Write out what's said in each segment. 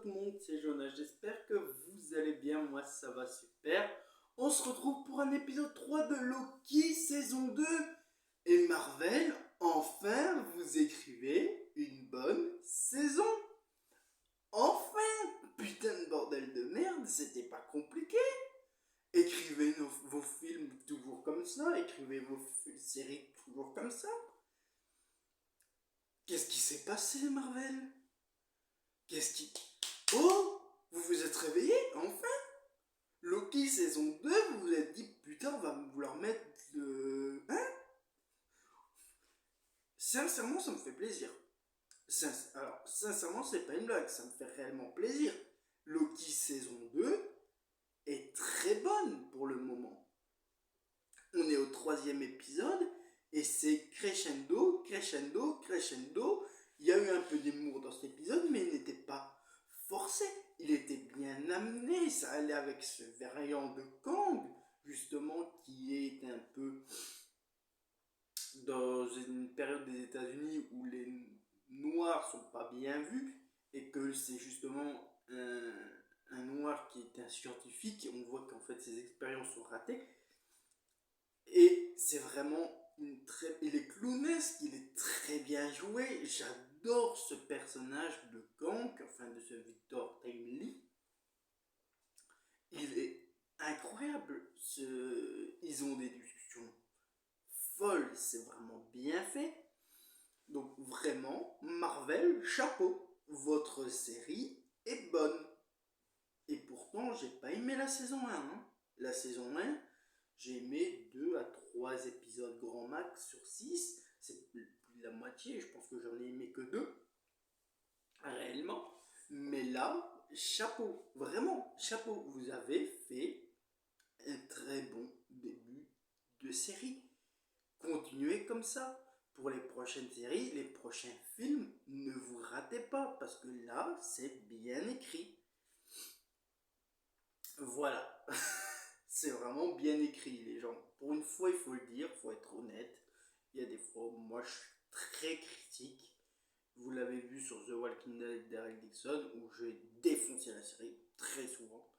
tout le monde, c'est Jonas, j'espère que vous allez bien, moi ça va super. On se retrouve pour un épisode 3 de Loki saison 2. Et Marvel, enfin vous écrivez une bonne saison. Enfin, putain de bordel de merde, c'était pas compliqué. Écrivez vos films toujours comme ça, écrivez vos séries toujours comme ça. Qu'est-ce qui s'est passé Marvel? Qu'est-ce qui... Oh, vous vous êtes réveillé, enfin. Loki saison 2, vous vous êtes dit, putain, on va vouloir mettre le... Hein? Sincèrement, ça me fait plaisir. Alors, sincèrement, c'est pas une blague, ça me fait réellement plaisir. Loki saison 2 est très bonne pour le moment. On est au 3e épisode, et c'est crescendo, crescendo, crescendo. Il y a eu un peu d'humour dans cet épisode, mais il n'était pas forcé. Il était bien amené, ça allait avec ce variant de Kang, justement, qui est un peu dans une période des États-Unis où les Noirs sont pas bien vus, et que c'est justement un Noir qui est un scientifique, et on voit qu'en fait ses expériences sont ratées. Et c'est vraiment il est clownesque, il est très bien joué. J'adore ce personnage de Kang, enfin de ce Victor Timely. Il est incroyable. Ils ont des discussions folles, c'est vraiment bien fait. Donc vraiment, Marvel, chapeau. Votre série est bonne. Et pourtant, j'ai pas aimé la saison 1. Hein. La saison 1, j'ai aimé 2 à 3 épisodes grand max sur 6. C'est plus de la moitié, je pense que j'en ai aimé que 2. Réellement. Mais là, chapeau. Vraiment, chapeau. Vous avez fait un très bon début de série. Continuez comme ça. Pour les prochaines séries, les prochains films, ne vous ratez pas. Parce que là, c'est bien écrit. Voilà. C'est vraiment bien écrit, les gens. Pour une fois, il faut le dire, il faut être honnête. Il y a des fois, moi, je suis très critique. Vous l'avez vu sur The Walking Dead d'Eric Dixon, où j'ai défoncé la série très souvent.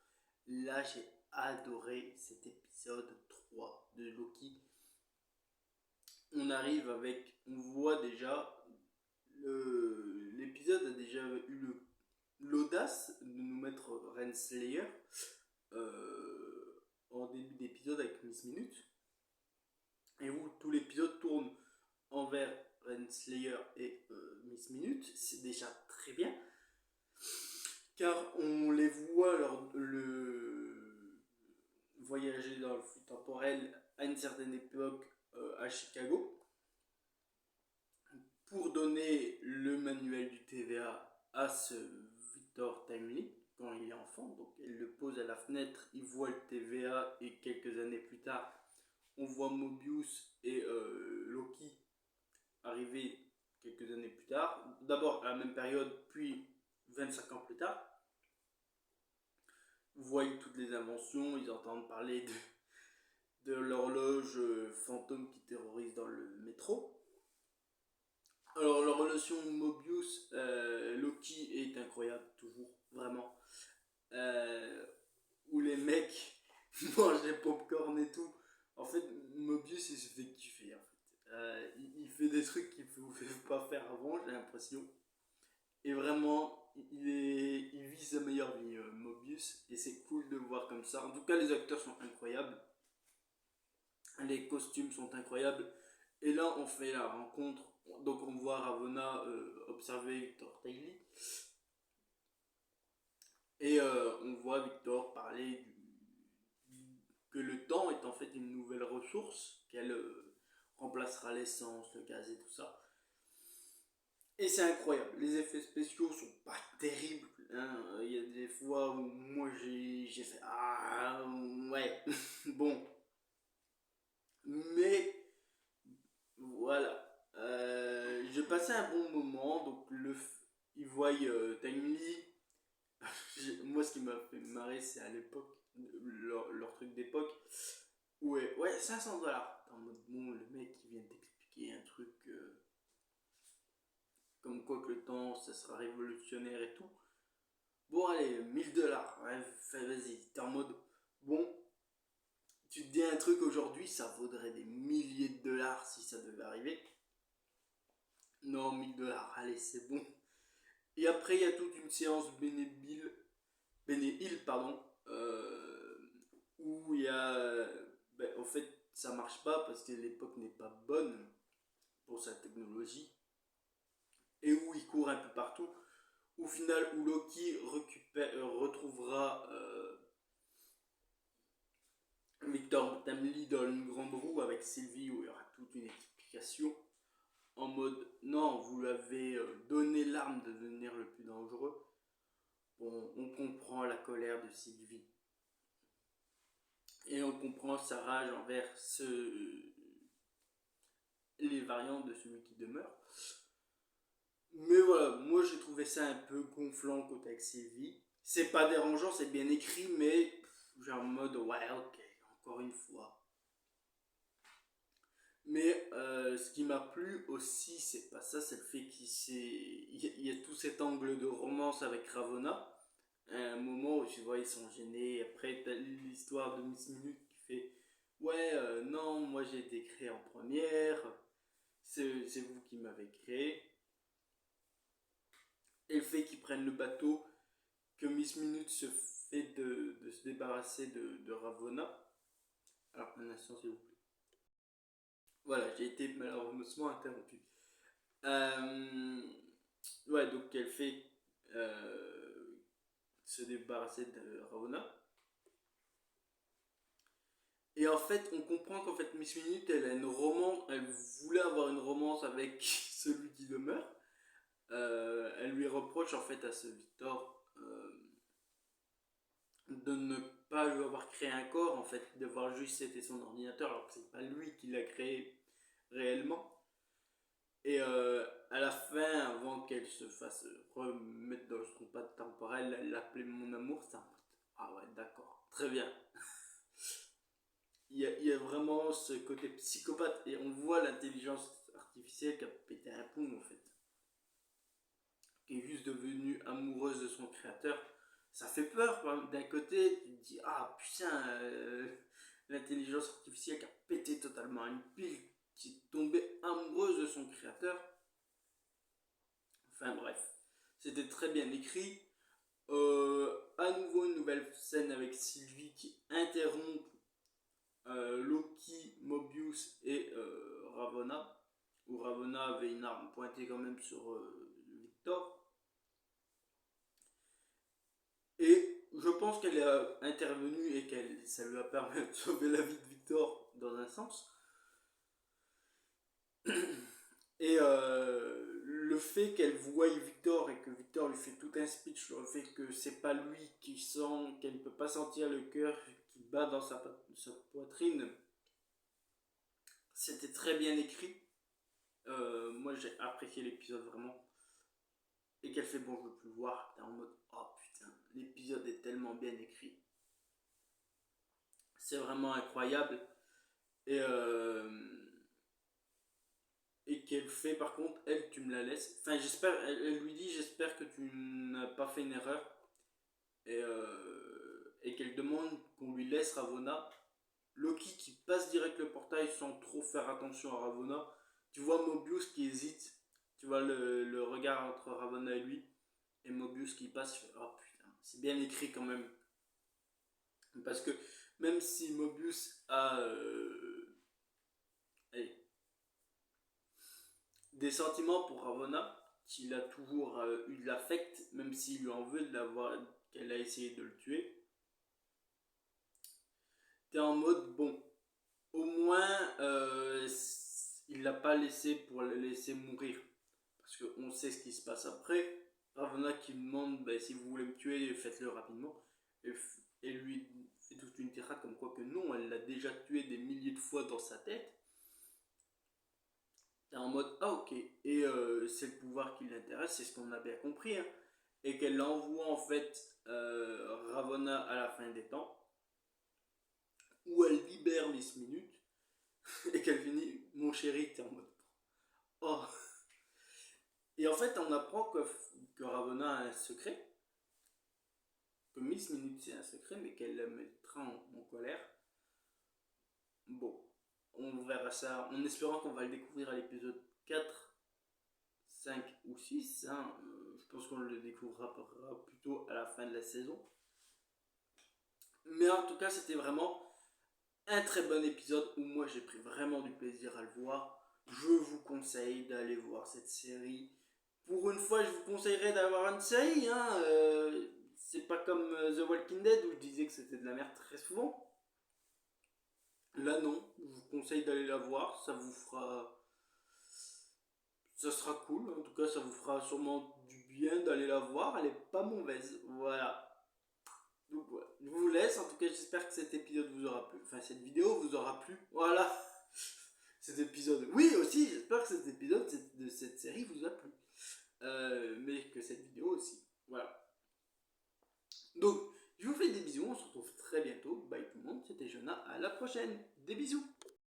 Là, j'ai adoré cet épisode 3 de Loki. On arrive avec... On voit déjà... L'épisode a déjà eu l'audace de nous mettre Renslayer. En début d'épisode avec Miss Minute, et où tout l'épisode tourne envers Renslayer et Miss Minute. C'est déjà très bien, car on les voit voyager dans le flux temporel à une certaine époque à Chicago pour donner le manuel du TVA à ce Victor Timely quand il est enfant. Donc elle le pose à la fenêtre, il voit le TVA, et quelques années plus tard on voit Mobius et Loki arriver quelques années plus tard, d'abord à la même période, puis 25 ans plus tard. Vous voyez toutes les inventions, ils entendent parler de l'horloge fantôme qui terrorise dans le métro. Alors la relation Mobius-Loki est incroyable, toujours, vraiment. Où les mecs mangent des pop-corn et tout. En fait, Mobius, il se fait kiffer, en fait. Il fait des trucs qu'il ne pouvait pas faire avant, j'ai l'impression. Et vraiment, il vit sa meilleure vie, Mobius. Et c'est cool de le voir comme ça. En tout cas, les acteurs sont incroyables. Les costumes sont incroyables. Et là, on fait la rencontre. Donc, on voit Ravonna observer Victor Timely. Et on voit Victor parler que le temps est en fait une nouvelle ressource, qu'elle remplacera l'essence, le gaz et tout ça. Et c'est incroyable. Les effets spéciaux sont pas terribles. Hein. Il y a des fois où moi j'ai fait ah ouais bon. Mais voilà. J'ai passé un bon moment. Donc ils voient Timely. Moi ce qui m'a fait marrer c'est à l'époque leur truc d'époque. Ouais, 500 $. En mode, bon, le mec qui vient t'expliquer un truc comme quoi que le temps, ça sera révolutionnaire et tout. bon allez, 1000 $, ouais, vas-y, t'es en mode, bon, tu te dis un truc aujourd'hui, ça vaudrait des milliers de dollars si ça devait arriver. Non, 1000 $, allez, c'est bon. Et après, il y a toute une séance Béné-Hill, pardon, où il y a, en fait, ça marche pas parce que l'époque n'est pas bonne pour sa technologie, et où il court un peu partout. Au final, où Loki retrouvera Victor Tamley dans une grande roue avec Sylvie, où il y aura toute une explication en mode non, vous lui avez donné l'arme de devenir le plus dangereux. Bon, on comprend la colère de Sylvie et on comprend sa rage envers les variantes de celui qui demeure. Mais voilà, moi j'ai trouvé ça un peu gonflant côté avec Sylvie. C'est pas dérangeant, c'est bien écrit, mais j'ai en mode ouais, ok, encore une fois. Mais ce qui m'a plu aussi, c'est pas ça, c'est le fait qu'il y a tout cet angle de romance avec Ravonna. À un moment où tu vois, ils sont gênés. Après, t'as l'histoire de Miss Minute qui fait ouais, non, moi j'ai été créé en première, c'est vous qui m'avez créé. Et le fait qu'ils prennent le bateau, que Miss Minute se fait de se débarrasser de Ravonna. Alors, un instant, s'il vous plaît. Voilà, j'ai été malheureusement interrompu. Euh, ouais, donc elle fait se débarrasser de Ravonna. Et en fait, on comprend qu'en fait, Miss Minute, elle a une romance, elle voulait avoir une romance avec celui qui demeure. Elle lui reproche en fait à ce Victor de ne pas lui avoir créé un corps, en fait, d'avoir juste c'était son ordinateur, alors que c'est pas lui qui l'a créé réellement. Et à la fin, avant qu'elle se fasse remettre dans son pas temporel, elle l'appelait mon amour, c'est un peu. Ah ouais, d'accord, très bien. Il y a vraiment ce côté psychopathe et on voit l'intelligence artificielle qui a pété un plomb en fait. Qui est juste devenue amoureuse de son créateur. Ça fait peur d'un côté, tu te dis ah putain, l'intelligence artificielle qui a pété totalement une pile, qui est tombée amoureuse de son créateur. Enfin bref, c'était très bien écrit. À nouveau une nouvelle scène avec Sylvie qui interrompt Loki, Mobius et Ravonna. Où Ravonna avait une arme pointée quand même sur Victor. Et je pense qu'elle est intervenue et que ça lui a permis de sauver la vie de Victor dans un sens. Et le fait qu'elle voie Victor et que Victor lui fait tout un speech sur le fait que c'est pas lui qui sent, qu'elle ne peut pas sentir le cœur qui bat dans sa poitrine, c'était très bien écrit. Moi j'ai apprécié l'épisode vraiment. Et qu'elle fait bon, je veux plus le voir. T'es en mode oh putain, l'épisode est tellement bien écrit. C'est vraiment incroyable. Et et qu'elle fait par contre, elle, tu me la laisses. Enfin, j'espère, elle lui dit, j'espère que tu n'as pas fait une erreur. Et qu'elle demande qu'on lui laisse Ravonna. Loki qui passe direct le portail sans trop faire attention à Ravonna. Tu vois Mobius qui hésite. Tu vois le regard entre Ravonna et lui. Et Mobius qui passe, je fais, oh putain, c'est bien écrit quand même. Parce que même si Mobius a allez, des sentiments pour Ravonna, qu'il a toujours eu de l'affect, même s'il lui en veut qu'elle a essayé de le tuer. T'es en mode bon, au moins il l'a pas laissé pour le laisser mourir, parce qu'on sait ce qui se passe après. Ravonna qui lui demande bah, si vous voulez me tuer, faites-le rapidement, et lui fait toute une tirade comme quoi que non, elle l'a déjà tué des milliers de fois dans sa tête. T'es en mode ah ok, et c'est le pouvoir qui l'intéresse, c'est ce qu'on a bien compris, hein. Et qu'elle envoie en fait Ravonna à la fin des temps, où elle libère Miss Minute, et qu'elle finit mon chéri, t'es en mode oh. Et en fait on apprend que Ravonna a un secret, que Miss Minute c'est un secret, mais qu'elle le mettra en colère. Bon, on verra ça en espérant qu'on va le découvrir à l'épisode 4, 5 ou 6. Hein. Je pense qu'on le découvrira plutôt à la fin de la saison. Mais en tout cas, c'était vraiment un très bon épisode où moi j'ai pris vraiment du plaisir à le voir. Je vous conseille d'aller voir cette série. Pour une fois, je vous conseillerais d'avoir une série. Hein. C'est pas comme The Walking Dead où je disais que c'était de la merde très souvent. Là non, je vous conseille d'aller la voir, ça vous fera... Ça sera cool, en tout cas ça vous fera sûrement du bien d'aller la voir, elle est pas mauvaise, voilà. Donc ouais, je vous laisse, en tout cas j'espère que cet épisode vous aura plu, enfin cette vidéo vous aura plu, voilà. Cet épisode, oui aussi, j'espère que cet épisode de cette série vous a plu. Mais que cette vidéo aussi, voilà. Donc, je vous fais des bisous, on se retrouve très bientôt, bye tout le monde, c'était Jonah, à la prochaine, des bisous.